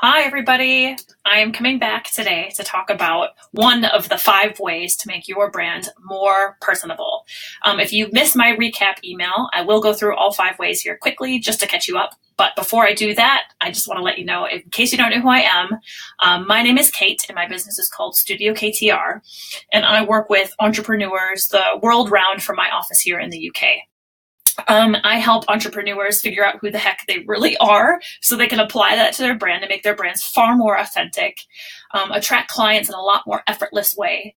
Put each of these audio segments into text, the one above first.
Hi, everybody. I'm coming back today to talk about one of the 5 ways to make your brand more personable. If you missed my recap email, I will go through all 5 ways here quickly just to catch you up. But before I do that, I just want to let you know, in case you don't know who I am, my name is Kate and my business is called STUDIOKTR. And I work with entrepreneurs the world round from my office here in the UK. I help entrepreneurs figure out who the heck they really are so they can apply that to their brand and make their brands far more authentic, attract clients in a lot more effortless way,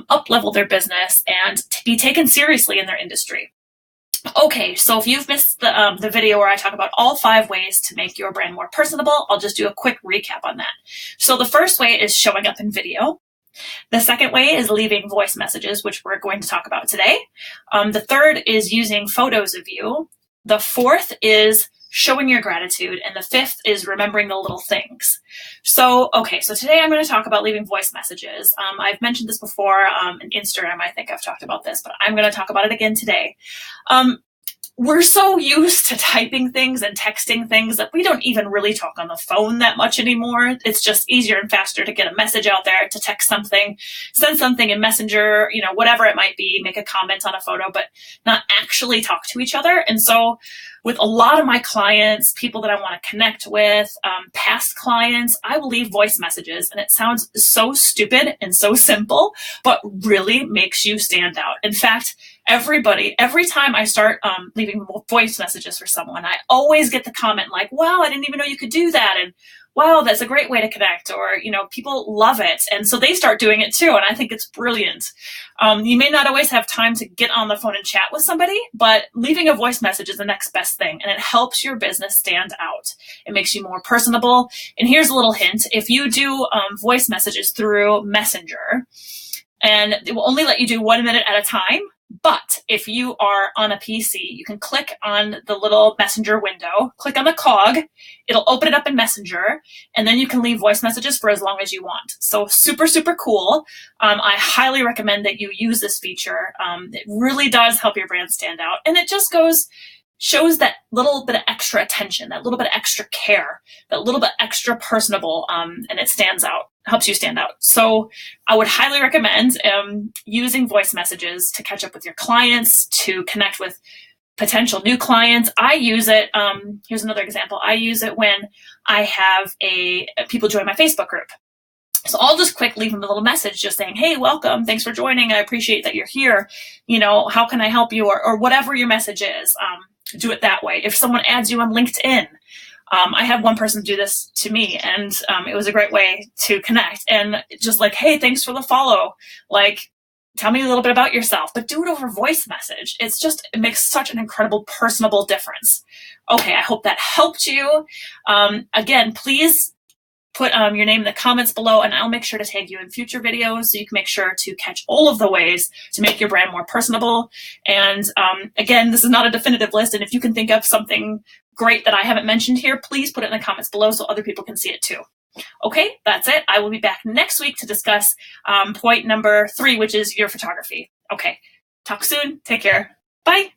up-level their business, and be taken seriously in their industry. Okay, so if you've missed the video where I talk about all 5 ways to make your brand more personable, I'll just do a quick recap on that. So the first way is showing up in video. The second way is leaving voice messages, which we're going to talk about today. The third is using photos of you. The fourth is showing your gratitude. And the fifth is remembering the little things. So today I'm going to talk about leaving voice messages. I've mentioned this before in Instagram. I think I've talked about this, but I'm going to talk about it again today. We're so used to typing things and texting things that we don't even really talk on the phone that much anymore. It's just easier and faster to get a message out there, to text something, send something in Messenger, whatever it might be, make a comment on a photo, but not actually talk to each other. And so with a lot of my clients, people that I want to connect with, past clients, I will leave voice messages, and it sounds so stupid and so simple, but really makes you stand out. In fact, every time I start leaving voice messages for someone, I always get the comment like, wow, I didn't even know you could do that. And wow, that's a great way to connect, or, people love it. And so they start doing it too. And I think it's brilliant. You may not always have time to get on the phone and chat with somebody, but leaving a voice message is the next best thing. And it helps your business stand out. It makes you more personable. And here's a little hint. If you do voice messages through Messenger, and it will only let you do 1 minute at a time. But if you are on a PC, you can click on the little Messenger window, click on the cog, it'll open it up in Messenger, and then you can leave voice messages for as long as you want. So super, super cool. I highly recommend that you use this feature. It really does help your brand stand out. And it just shows that little bit of extra attention, that little bit of extra care, that little bit extra personable, and it stands out, helps you stand out. So I would highly recommend using voice messages to catch up with your clients, to connect with potential new clients. I use it, here's another example. I use it when I have people join my Facebook group. So I'll just quick leave them a little message just saying, hey, welcome. Thanks for joining. I appreciate that you're here. How can I help you? Or whatever your message is. Do it that way. If someone adds you on LinkedIn, I had one person do this to me, and it was a great way to connect. And just like, hey, thanks for the follow. Like, tell me a little bit about yourself, but do it over voice message. It makes such an incredible personable difference. Okay, I hope that helped you. Again, please put your name in the comments below, and I'll make sure to tag you in future videos so you can make sure to catch all of the ways to make your brand more personable. And again, this is not a definitive list, and if you can think of something great that I haven't mentioned here, please put it in the comments below so other people can see it too. Okay, that's it. I will be back next week to discuss point number 3, which is your photography. Okay, talk soon. Take care. Bye.